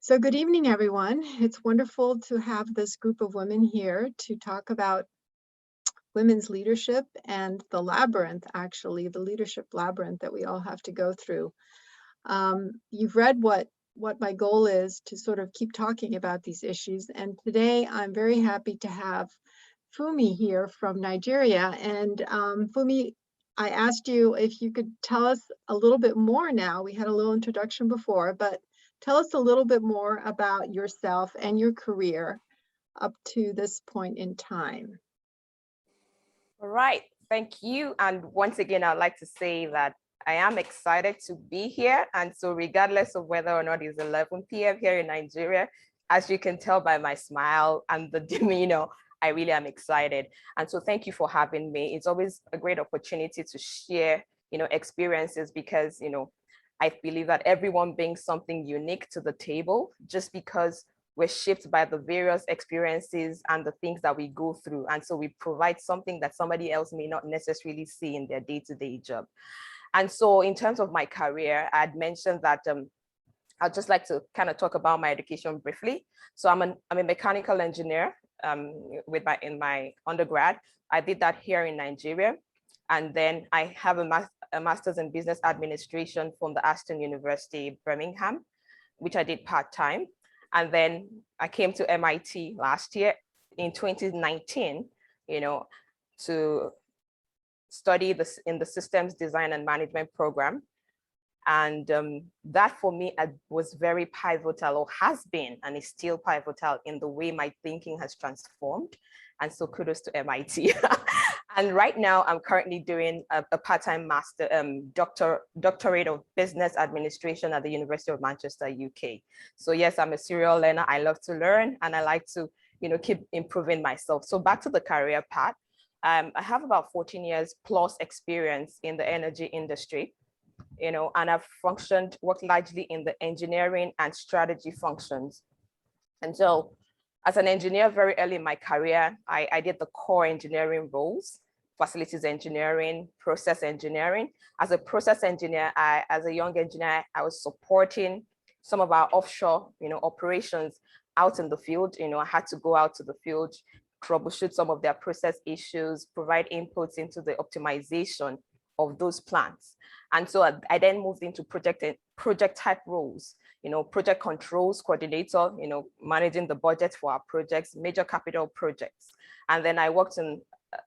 So good evening, everyone. It's wonderful to have this group of women here to talk about women's leadership and the labyrinth, actually, the leadership labyrinth that we all have to go through. You've read what my goal is to sort of keep talking about these issues. And today I'm very happy to have Fumi here from Nigeria. And Fumi, I asked you if you could tell us a little bit more now. We had a little introduction before, but tell us a little bit more about yourself and your career up to this point in time. All right, thank you. And once again, I'd like to say that I am excited to be here. And so regardless of whether or not it's 11 p.m. here in Nigeria, as you can tell by my smile and the demeanor, I really am excited. And so thank you for having me. It's always a great opportunity to share, experiences because, I believe that everyone brings something unique to the table just because we're shaped by the various experiences and the things that we go through. And so we provide something that somebody else may not necessarily see in their day-to-day job. And so in terms of my career, I'd mentioned that I'd just like to kind of talk about my education briefly. So I'm a mechanical engineer in my undergrad. I did that here in Nigeria. And then I have a master's in business administration from the Aston University, Birmingham, which I did part-time. And then I came to MIT last year in 2019, to study this in the systems design and management program. And that for me was very pivotal, or has been, and is still pivotal in the way my thinking has transformed. And so kudos to MIT. And right now I'm currently doing a part-time master doctorate of business administration at the University of Manchester, UK. So yes, I'm a serial learner. I love to learn and I like to, keep improving myself. So back to the career part. I have about 14 years plus experience in the energy industry, and I've worked largely in the engineering and strategy functions. And so as an engineer, very early in my career, I did the core engineering roles, facilities engineering, process engineering. As a process engineer, as a young engineer, I was supporting some of our offshore, operations out in the field. I had to go out to the field, troubleshoot some of their process issues, provide inputs into the optimization of those plants. And so I then moved into project type roles, project controls coordinator, managing the budget for our projects, major capital projects. And then I worked in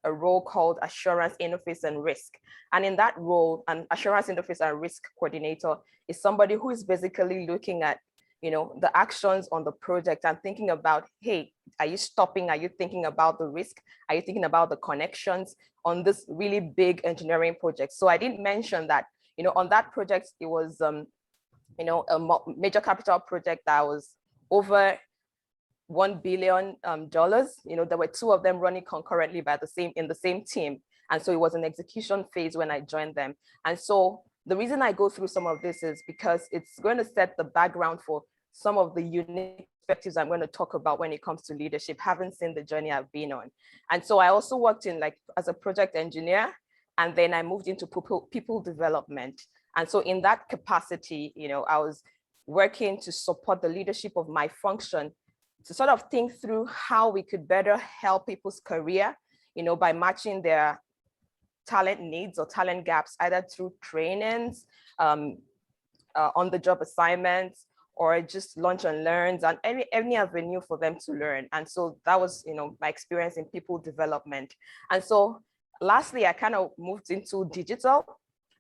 a role called assurance interface and risk. And in that role, an assurance interface and risk coordinator is somebody who is basically looking at, the actions on the project and thinking about, hey, are you stopping? Are you thinking about the risk? Are you thinking about the connections on this really big engineering project? So I didn't mention that, on that project, it was, a major capital project that was over $1 billion. There were two of them running concurrently in the same team. And so it was an execution phase when I joined them. And so the reason I go through some of this is because it's going to set the background for some of the unique perspectives I'm going to talk about when it comes to leadership, having seen the journey I've been on. And so I also worked in as a project engineer, and then I moved into people development. And so in that capacity, I was working to support the leadership of my function to sort of think through how we could better help people's career, by matching their talent needs or talent gaps, either through trainings, on-the-job assignments, or just lunch and learns, and any avenue for them to learn. And so that was, my experience in people development. And so lastly, I kind of moved into digital.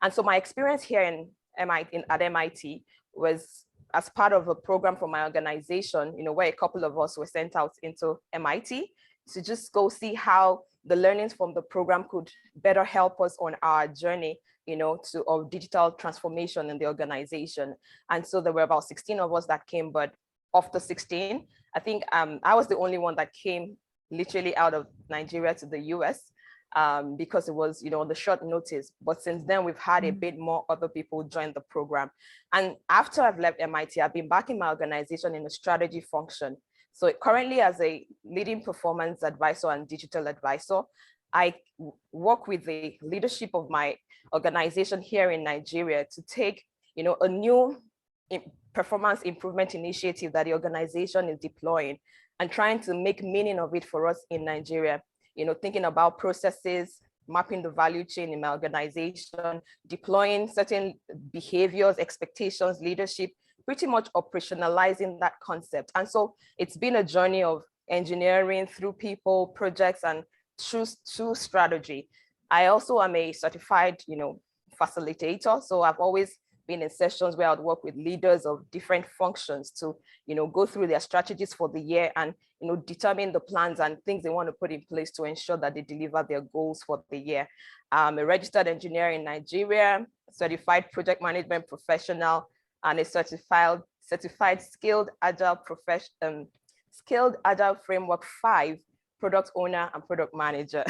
And so my experience here at MIT was as part of a program from my organization, where a couple of us were sent out into MIT to just go see how the learnings from the program could better help us on our journey, of digital transformation in the organization. And so there were about 16 of us that came, but of the 16, I think I was the only one that came literally out of Nigeria to the US. Because it was, on the short notice. But since then, we've had a bit more other people join the program. And after I've left MIT, I've been back in my organization in a strategy function. So currently as a leading performance advisor and digital advisor, I work with the leadership of my organization here in Nigeria to take, a new performance improvement initiative that the organization is deploying and trying to make meaning of it for us in Nigeria. Thinking about processes, mapping the value chain in my organization, deploying certain behaviors, expectations, leadership, pretty much operationalizing that concept. And so it's been a journey of engineering through people, projects, and through strategy. I also am a certified, facilitator. So I've always been in sessions where I'd work with leaders of different functions to, go through their strategies for the year and, determine the plans and things they want to put in place to ensure that they deliver their goals for the year. I'm a registered engineer in Nigeria, certified project management professional, and a certified skilled agile framework 5 product owner and product manager.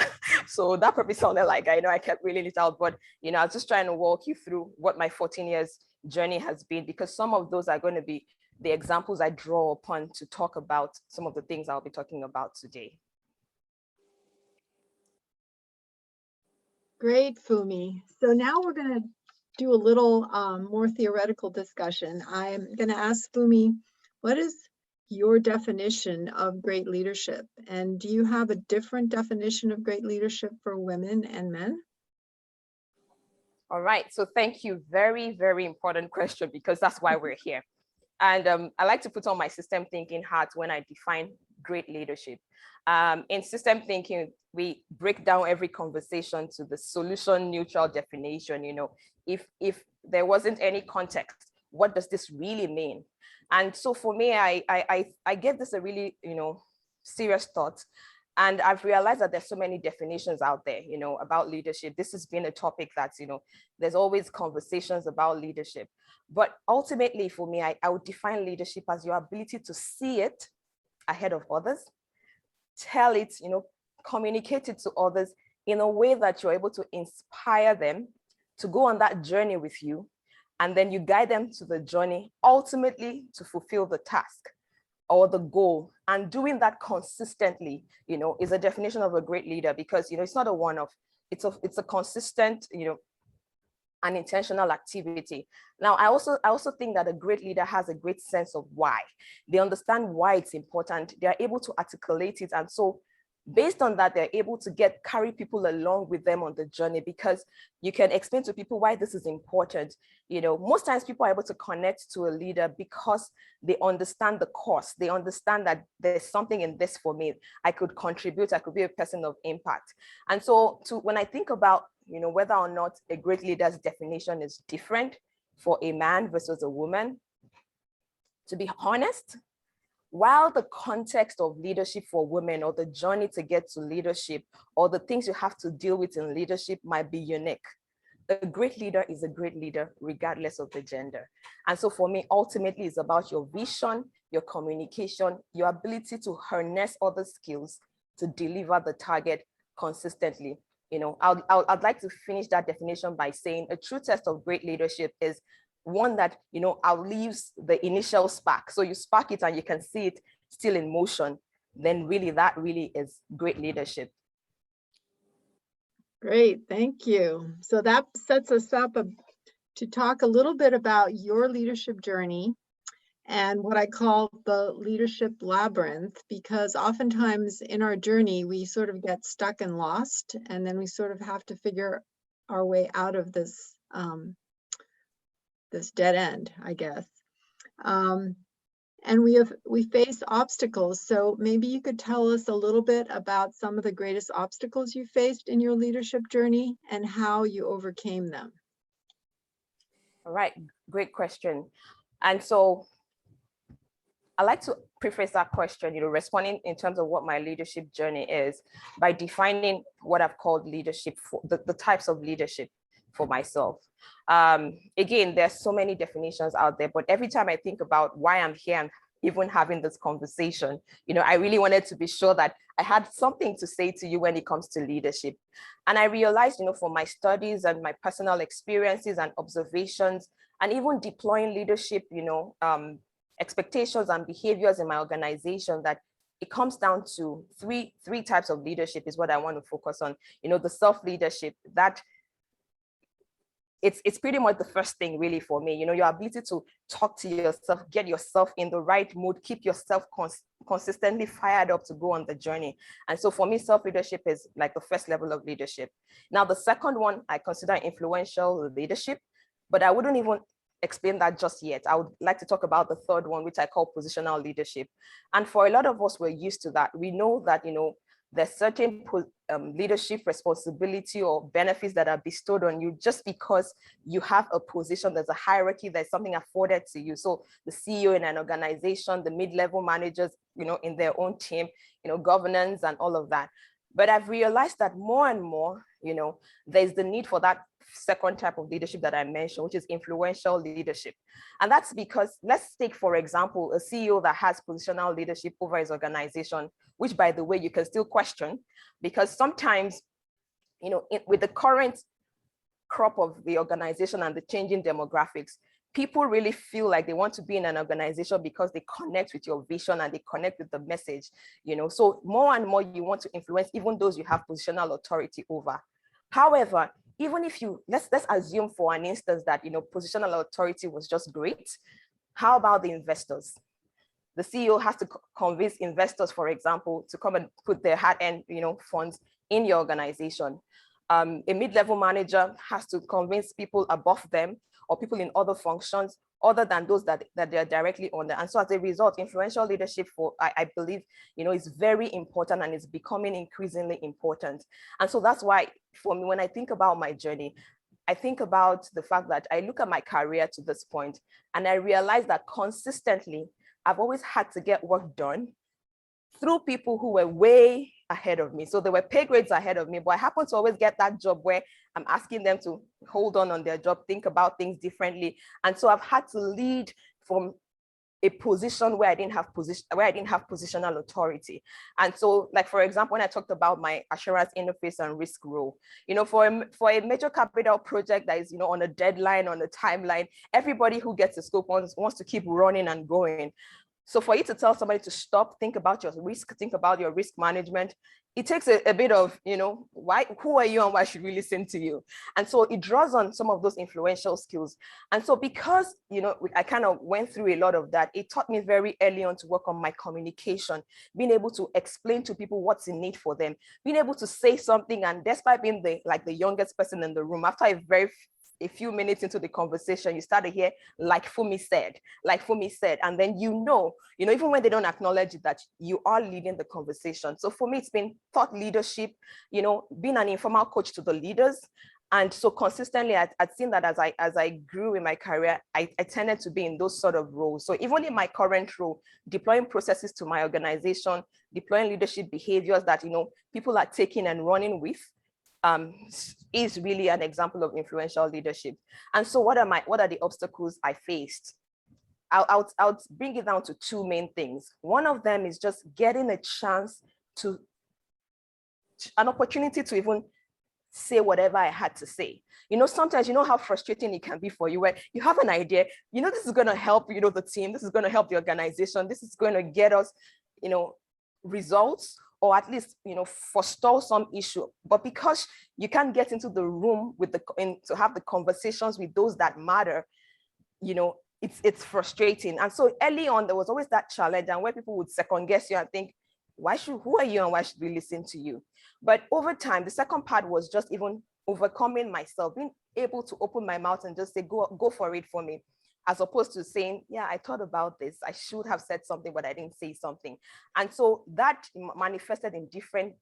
So that probably sounded like I kept reeling it out, but I was just trying to walk you through what my 14 years journey has been, because some of those are going to be the examples I draw upon to talk about some of the things I'll be talking about today. Great, Fumi. So now we're going to do a little more theoretical discussion. I'm going to ask Fumi, what is your definition of great leadership? And do you have a different definition of great leadership for women and men? All right, so thank you. Very, very important question, because that's why we're here. And I like to put on my system thinking hat when I define great leadership. In system thinking, we break down every conversation to the solution neutral definition. If there wasn't any context, what does this really mean? And so for me, I give this a really, serious thought. And I've realized that there's so many definitions out there, about leadership. This has been a topic that's, there's always conversations about leadership. But ultimately for me, I would define leadership as your ability to see it ahead of others, tell it, communicate it to others in a way that you're able to inspire them to go on that journey with you. And then you guide them to the journey, ultimately to fulfill the task or the goal. And doing that consistently, is a definition of a great leader, because, it's not a one-off, it's a consistent, an intentional activity. Now, I also think that a great leader has a great sense of why. They understand why it's important. They are able to articulate it. And so based on that, they're able to carry people along with them on the journey, because you can explain to people why this is important. Most times people are able to connect to a leader because they understand the cost. They understand that there's something in this for me. I could contribute, I could be a person of impact. And so when I think about, whether or not a great leader's definition is different for a man versus a woman, to be honest, while the context of leadership for women, or the journey to get to leadership, or the things you have to deal with in leadership might be unique, a great leader is a great leader regardless of the gender. And so for me, ultimately, it's about your vision, your communication, your ability to harness other skills to deliver the target consistently. I'd like to finish that definition by saying a true test of great leadership is one that, outlives the initial spark. So you spark it and you can see it still in motion. Then that really is great leadership. Great, thank you. So that sets us up to talk a little bit about your leadership journey and what I call the leadership labyrinth, because oftentimes in our journey, we sort of get stuck and lost, and then we sort of have to figure our way out of this this dead end, I guess. And we face obstacles. So maybe you could tell us a little bit about some of the greatest obstacles you faced in your leadership journey and how you overcame them. All right, great question. And so I like to preface that question, responding in terms of what my leadership journey is by defining what I've called leadership, for the types of leadership for myself. Again, there's so many definitions out there, but every time I think about why I'm here and even having this conversation, I really wanted to be sure that I had something to say to you when it comes to leadership. And I realized, from my studies and my personal experiences and observations, and even deploying leadership, expectations and behaviors in my organization, that it comes down to three types of leadership is what I want to focus on. The self-leadership, that it's pretty much the first thing really for me, your ability to talk to yourself, get yourself in the right mood, keep yourself consistently fired up to go on the journey. And so for me, self-leadership is like the first level of leadership. Now, the second one I consider influential leadership, but I wouldn't even explain that just yet. I would like to talk about the third one, which I call positional leadership. And for a lot of us, we're used to that. We know that, there's certain leadership responsibility or benefits that are bestowed on you just because you have a position. There's a hierarchy, there's something afforded to you. So the CEO in an organization, the mid-level managers, in their own team, governance and all of that. But I've realized that more and more, there's the need for that second type of leadership that I mentioned, which is influential leadership. And that's because, let's take, for example, a CEO that has positional leadership over his organization, which, by the way, you can still question, because sometimes, with the current crop of the organization and the changing demographics, people really feel like they want to be in an organization because they connect with your vision and they connect with the message, so more and more you want to influence even those you have positional authority over. However, even if let's assume for an instance that, positional authority was just great. How about the investors? The CEO has to convince investors, for example, to come and put their hard-earned, funds in your organization. A mid-level manager has to convince people above them or people in other functions other than those that they're directly under. And so as a result, influential leadership, I believe, is very important and is becoming increasingly important. And so that's why, for me, when I think about my journey, I think about the fact that I look at my career to this point and I realize that consistently, I've always had to get work done through people who were way ahead of me. So they were pay grades ahead of me, but I happen to always get that job where I'm asking them to hold on their job, think about things differently. And so I've had to lead from a position where I didn't have positional authority. And so, like, for example, when I talked about my assurance, interface, and risk role, for a major capital project that is, on a deadline, on a timeline, everybody who gets the scope wants to keep running and going. So for you to tell somebody to stop, think about your risk, think about your risk management, it takes a bit of, who are you and why should we listen to you? And so it draws on some of those influential skills. And so because, I kind of went through a lot of that, it taught me very early on to work on my communication, being able to explain to people what's in need for them, being able to say something. And despite being the youngest person in the room, after a few minutes into the conversation, you start to hear, like Fumi said, and then even when they don't acknowledge it, that you are leading the conversation. So for me, it's been thought leadership, being an informal coach to the leaders. And so consistently, I've seen that as I grew in my career, I tended to be in those sort of roles. So even in my current role, deploying processes to my organization, deploying leadership behaviors that, people are taking and running with, is really an example of influential leadership. And so what are the obstacles I faced? I'll bring it down to two main things. One of them is just getting a chance an opportunity to even say whatever I had to say. Sometimes, how frustrating it can be for you where you have an idea, this is going to help, the team, this is going to help the organization, this is going to get us, results, or at least, forestall some issue. But because you can't get into the room to have the conversations with those that matter, it's frustrating. And so early on, there was always that challenge, and where people would second guess you and think, who are you and why should we listen to you? But over time, the second part was just even overcoming myself, being able to open my mouth and just say, go for it for me, as opposed to saying, yeah, I thought about this, I should have said something, but I didn't say something. And so that manifested in different,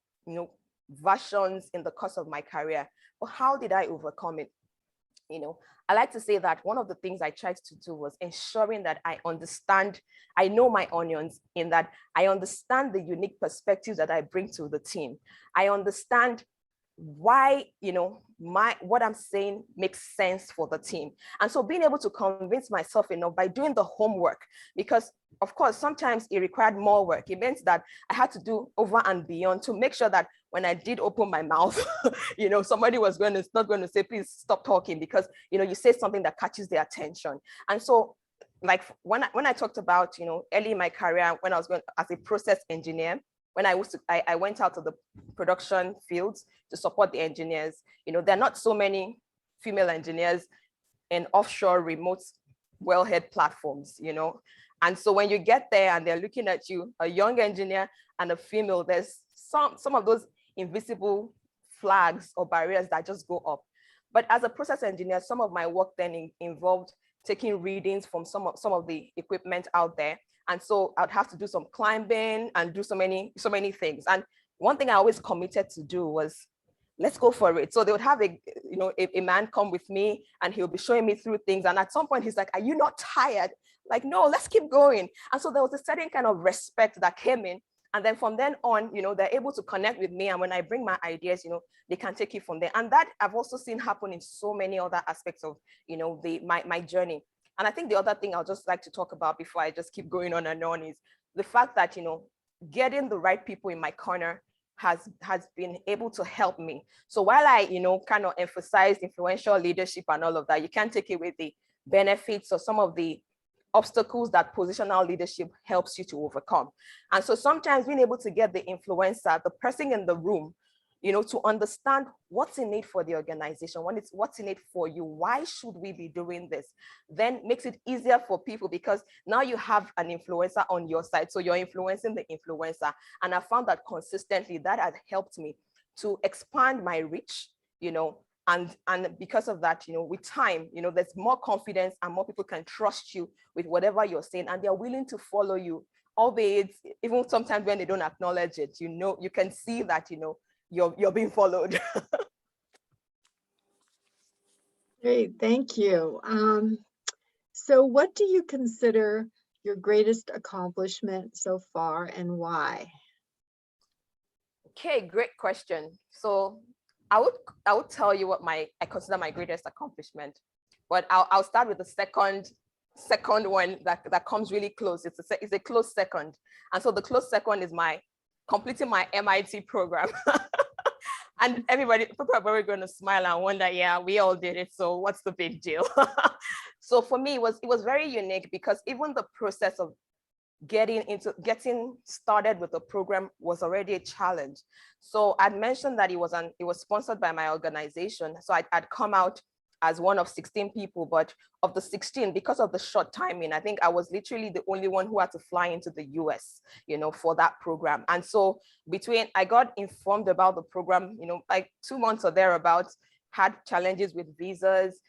versions in the course of my career. But how did I overcome it? I like to say that one of the things I tried to do was ensuring that I know my onions, in that I understand the unique perspectives that I bring to the team. I understand why, what I'm saying makes sense for the team. And so being able to convince myself enough by doing the homework, because of course, sometimes it required more work. It meant that I had to do over and beyond to make sure that when I did open my mouth, somebody was not going to say, please stop talking, because, you say something that catches their attention. And so, like when I talked about, early in my career, when I was going as a process engineer, when I went out to the production fields to support the engineers, there are not so many female engineers in offshore remote wellhead platforms, And so when you get there and they're looking at you, a young engineer and a female, there's some of those invisible flags or barriers that just go up. But as a process engineer, some of my work then involved taking readings from some of the equipment out there. And so I'd have to do some climbing and do so many things. And one thing I always committed to do was, let's go for it. So they would have a man come with me and he'll be showing me through things. And at some point he's like, are you not tired? Like, no, let's keep going. And so there was a certain kind of respect that came in. And then from then on, they're able to connect with me. And when I bring my ideas, they can take it from there. And that I've also seen happen in so many other aspects of, my journey. And I think the other thing I'll just like to talk about before I just keep going on and on is the fact that, getting the right people in my corner has been able to help me. So while I, kind of emphasized influential leadership and all of that, you can't take away the benefits or some of the obstacles that positional leadership helps you to overcome. And so sometimes being able to get the influencer, the person in the room, to understand what's in it for the organization, what's in it for you, why should we be doing this, then makes it easier for people because now you have an influencer on your side. So you're influencing the influencer. And I found that consistently that has helped me to expand my reach, and because of that, with time, there's more confidence and more people can trust you with whatever you're saying, and they're willing to follow you, albeit even sometimes when they don't acknowledge it, you can see that, you're being followed. Great, thank you. So what do you consider your greatest accomplishment so far and why? Okay, great question. So I would tell you what I consider my greatest accomplishment, but I'll start with the second one that comes really close. It's a close second. And so the close second is completing my MIT program. And people are probably going to smile and wonder, yeah, we all did it. So what's the big deal? So for me, it was very unique because even the process of getting started with the program was already a challenge. So I'd mentioned that it was sponsored by my organization. So I'd come out as one of 16 people, but of the 16, because of the short timing, I think I was literally the only one who had to fly into the US, for that program. And so I got informed about the program, like 2 months or thereabouts, had challenges with visas,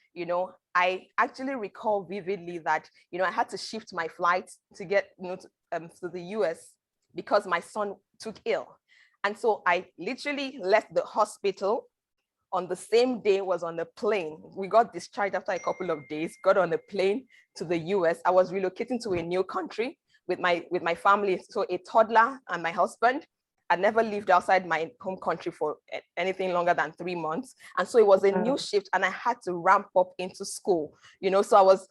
I actually recall vividly that, I had to shift my flight to get, to the US because my son took ill. And so I literally left the hospital on the same day, was on a plane. We got discharged after a couple of days, got on a plane to the US. I was relocating to a new country with my family. So a toddler and my husband. I never lived outside my home country for anything longer than 3 months. And so it was a new shift and I had to ramp up into school, so I was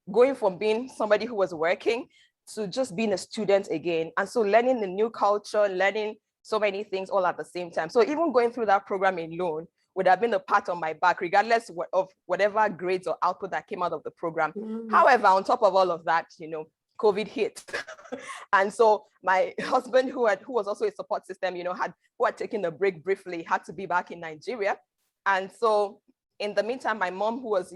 going from being somebody who was working to just being a student again. And so learning the new culture, learning so many things all at the same time. So even going through that program alone would have been a pat on my back, regardless of whatever grades or output that came out of the program. However, on top of all of that, COVID hit. And so my husband, who was also a support system, who had taken a break briefly, had to be back in Nigeria. And so in the meantime, my mom, who was,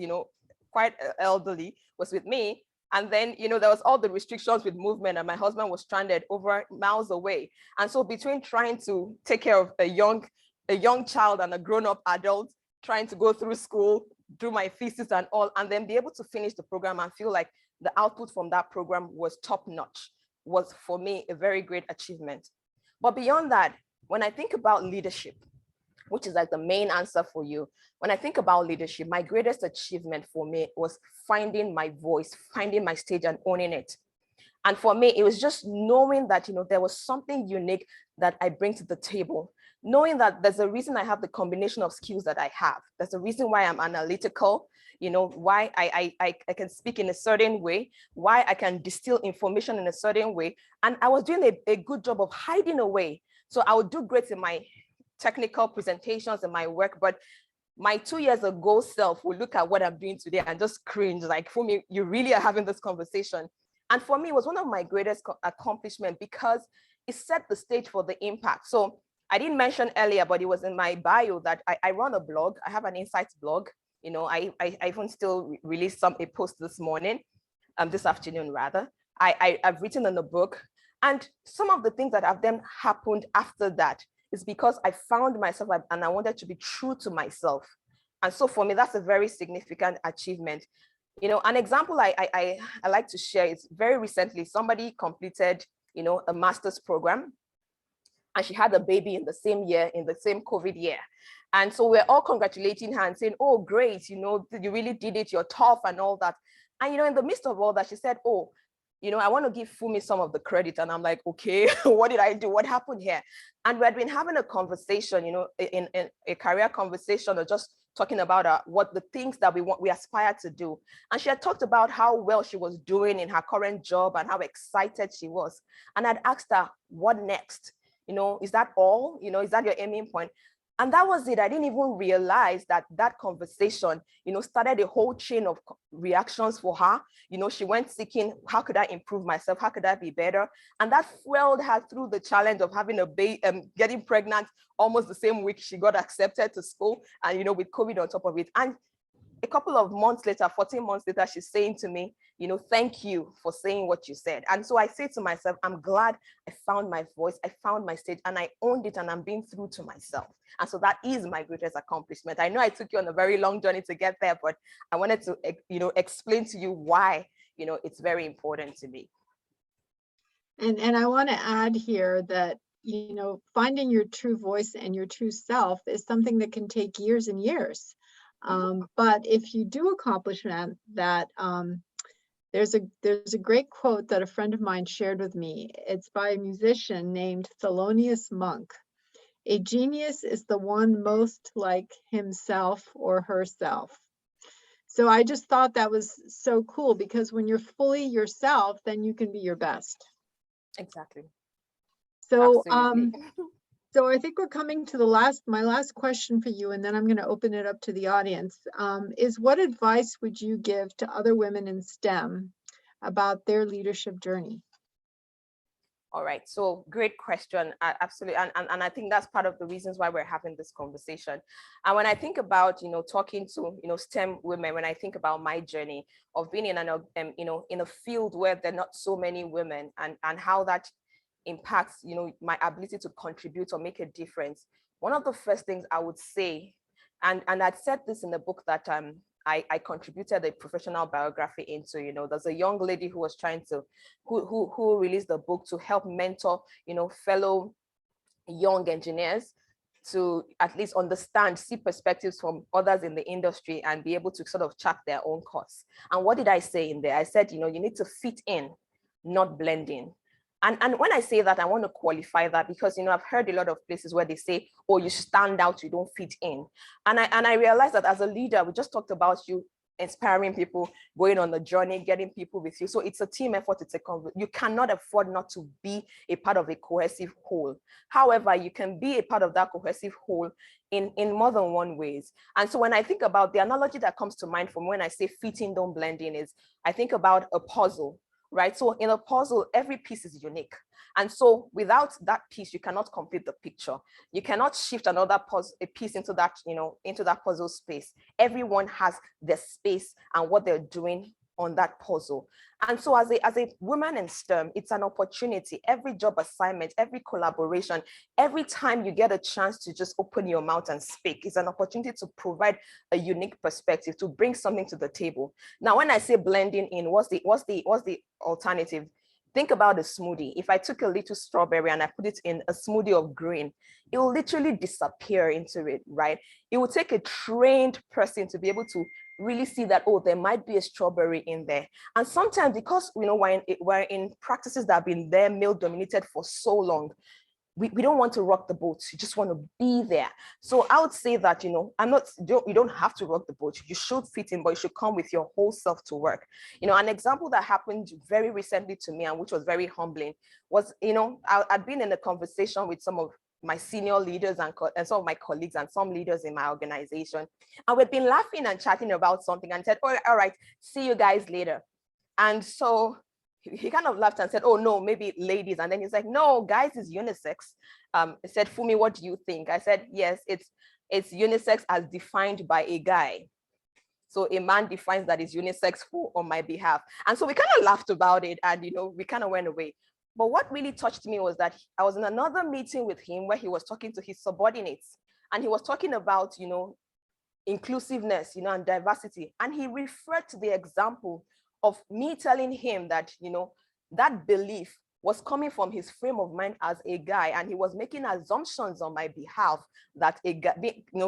quite elderly, was with me. And then, there was all the restrictions with movement and my husband was stranded over miles away. And so between trying to take care of a young child and a grown-up adult, trying to go through school, do my thesis and all, and then be able to finish the program and feel like the output from that program was top-notch, was for me a very great achievement. But beyond that, when I think about leadership, which is like the main answer for you, when I think about leadership, my greatest achievement for me was finding my voice, finding my stage and owning it. And for me, it was just knowing that, there was something unique that I bring to the table, knowing that there's a reason I have the combination of skills that I have. There's a reason why I'm analytical, why I can speak in a certain way, why I can distill information in a certain way. And I was doing a good job of hiding away. So I would do great in my technical presentations and my work, but my 2 years ago self will look at what I'm doing today and just cringe, like, for me, you really are having this conversation. And for me, it was one of my greatest accomplishments because it set the stage for the impact. So I didn't mention earlier, but it was in my bio that I run a blog. I have an insights blog. You know, I even still released a post this morning, this afternoon rather. I've written in the book, and some of the things that have then happened after that is because I found myself and I wanted to be true to myself. And so for me, that's a very significant achievement. You know, an example I like to share is very recently, somebody completed, you know, a master's program, and she had a baby in the same year, in the same COVID year. And so we're all congratulating her and saying, oh, great, you know, you really did it, you're tough and all that. And, you know, in the midst of all that, she said, oh, you know, I want to give Fumi some of the credit. And I'm like, okay, what did I do? What happened here? And we had been having a conversation, you know, in a career conversation, or just talking about what the things that we aspire to do. And she had talked about how well she was doing in her current job and how excited she was. And I'd asked her, what next? You know, is that all? You know, is that your aiming point? And that was it. I didn't even realize that that conversation, you know, started a whole chain of reactions for her. You know, she went seeking, how could I improve myself? How could I be better? And that fueled her through the challenge of having a baby, getting pregnant almost the same week she got accepted to school, and, you know, with COVID on top of it. And a couple of months later, 14 months later, she's saying to me, you know, thank you for saying what you said. And so I say to myself, I'm glad I found my voice, I found my stage, and I owned it, and I'm being true to myself. And so that is my greatest accomplishment. I know I took you on a very long journey to get there, but I wanted to, you know, explain to you why, you know, it's very important to me. And I want to add here that, you know, finding your true voice and your true self is something that can take years and years. But if you do accomplish that, there's a great quote that a friend of mine shared with me. It's by a musician named Thelonious Monk. A genius is the one most like himself or herself. So I just thought that was so cool, because when you're fully yourself, then you can be your best. Exactly. So, Absolutely. so I think we're coming to my last question for you, and then I'm going to open it up to the audience, is what advice would you give to other women in STEM about their leadership journey? All right, so great question. Absolutely. And I think that's part of the reasons why we're having this conversation. And when I think about, you know, talking to, you know, STEM women, when I think about my journey of being in you know, in a field where there are not so many women, and how that impacts, you know, my ability to contribute or make a difference. One of the first things I would say, and I'd said this in the book that I contributed a professional biography into, you know, there's a young lady who was trying to, who released the book to help mentor, you know, fellow young engineers to at least understand, see perspectives from others in the industry and be able to sort of chart their own course. And what did I say in there? I said, you know, you need to fit in, not blend in. And when I say that, I want to qualify that, because, you know, I've heard a lot of places where they say, oh, you stand out, you don't fit in. And I realized that as a leader, we just talked about you inspiring people, going on the journey, getting people with you. So it's a team effort. You cannot afford not to be a part of a cohesive whole. However, you can be a part of that cohesive whole in more than one ways. And so when I think about the analogy that comes to mind from when I say fitting, don't blend in, is I think about a puzzle. Right? So in a puzzle, every piece is unique. And so without that piece, you cannot complete the picture. You cannot shift another a piece into that, you know, into that puzzle space. Everyone has their space and what they're doing on that puzzle. And so as a woman in STEM, it's an opportunity. Every job assignment, every collaboration, every time you get a chance to just open your mouth and speak, it's an opportunity to provide a unique perspective, to bring something to the table. Now, when I say blending in, what's the alternative? Think about a smoothie. If I took a little strawberry and I put it in a smoothie of green, it will literally disappear into it, right? It will take a trained person to be able to really see that, oh, there might be a strawberry in there. And sometimes, because, you know, we're in practices that have been there, male dominated for so long, we don't want to rock the boat. You just want to be there. So I would say that, you know, you don't have to rock the boat. You should fit in, but you should come with your whole self to work. You know, an example that happened very recently to me, and which was very humbling, was, you know, I'd been in a conversation with some of my senior leaders and some of my colleagues and some leaders in my organization. And we'd been laughing and chatting about something and said, oh, all right, see you guys later. And so he kind of laughed and said, oh no, maybe ladies. And then he's like, no, guys is unisex. He said, Fumi, what do you think? I said, yes, it's unisex as defined by a guy. So a man defines that is unisex on my behalf. And so we kind of laughed about it, and we kind of went away. But what really touched me was that I was in another meeting with him where he was talking to his subordinates, and he was talking about, inclusiveness, and diversity. And he referred to the example of me telling him that, that belief was coming from his frame of mind as a guy, and he was making assumptions on my behalf that a guy,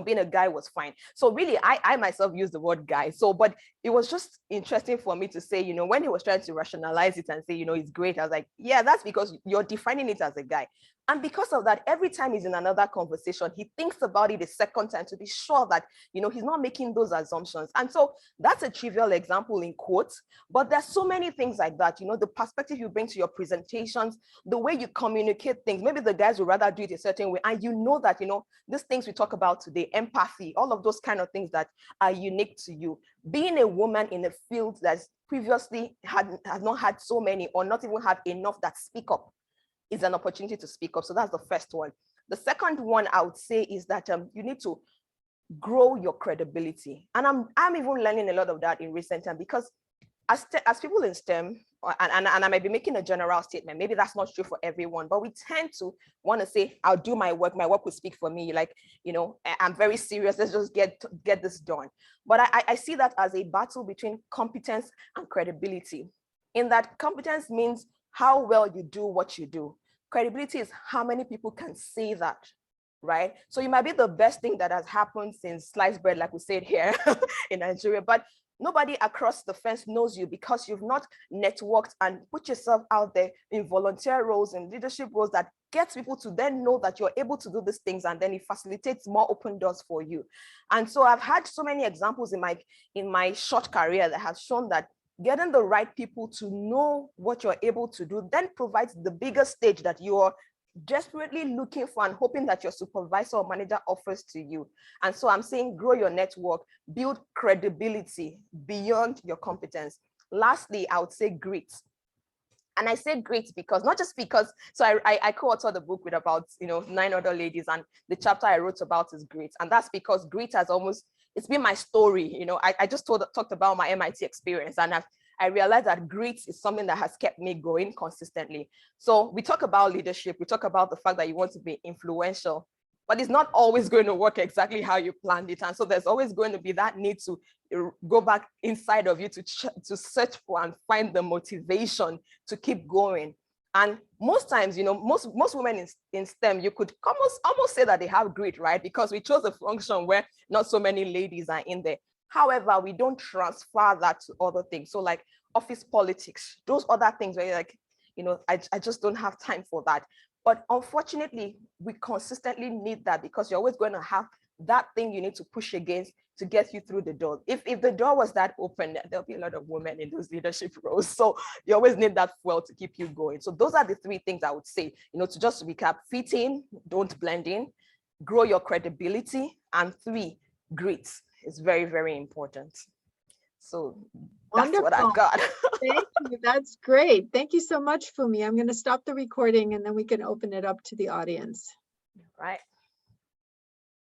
being a guy was fine. So really, I myself use the word guy. So, but it was just interesting for me to say, when he was trying to rationalize it and say, it's great, I was like, yeah, that's because you're defining it as a guy. And because of that, every time he's in another conversation, he thinks about it a second time to be sure that, he's not making those assumptions. And so that's a trivial example in quotes, but there's so many things like that, the perspective you bring to your presentations, the way you communicate things. Maybe the guys would rather do it a certain way. And that, these things we talk about today, empathy, all of those kind of things that are unique to you. Being a woman in a field that's previously has not had so many, or not even had enough that speak up, is an opportunity to speak up. So that's the first one. The second one I would say is that you need to grow your credibility. And I'm even learning a lot of that in recent time, because as people in STEM, and I might be making a general statement, maybe that's not true for everyone, but we tend to want to say, I'll do my work will speak for me. Like, I'm very serious, let's just get this done. But I see that as a battle between competence and credibility. In that, competence means how well you do what you do. Credibility is how many people can say that, right? So you might be the best thing that has happened since sliced bread, like we said here in Nigeria, but nobody across the fence knows you because you've not networked and put yourself out there in volunteer roles and leadership roles that gets people to then know that you're able to do these things, and then it facilitates more open doors for you. And so I've had so many examples in my short career that have shown that getting the right people to know what you're able to do then provides the bigger stage that you're desperately looking for and hoping that your supervisor or manager offers to you. And so I'm saying grow your network, build credibility beyond your competence. Lastly, I would say grit. And I say grit because, not just because, so I co-authored the book with about 9 other ladies, and the chapter I wrote about is grit. And that's because grit has it's been my story. I just talked about my MIT experience, and I realized that grit is something that has kept me going consistently. So we talk about leadership, we talk about the fact that you want to be influential, but it's not always going to work exactly how you planned it. And so there's always going to be that need to go back inside of you to search for and find the motivation to keep going. And most times, most women in STEM, you could almost say that they have grit, right? Because we chose a function where not so many ladies are in there. However, we don't transfer that to other things. So like office politics, those other things where you're like, I just don't have time for that. But unfortunately, we consistently need that, because you're always going to have that thing you need to push against to get you through the door. If the door was that open, there'll be a lot of women in those leadership roles. So you always need that fuel to keep you going. So those are the 3 things I would say, to just recap: fit in, don't blend in, grow your credibility, and 3, grit is very, very important. So that's Wonderful. what I've got. Thank you. That's great. Thank you so much, Fumi. I'm going to stop the recording and then we can open it up to the audience. Right.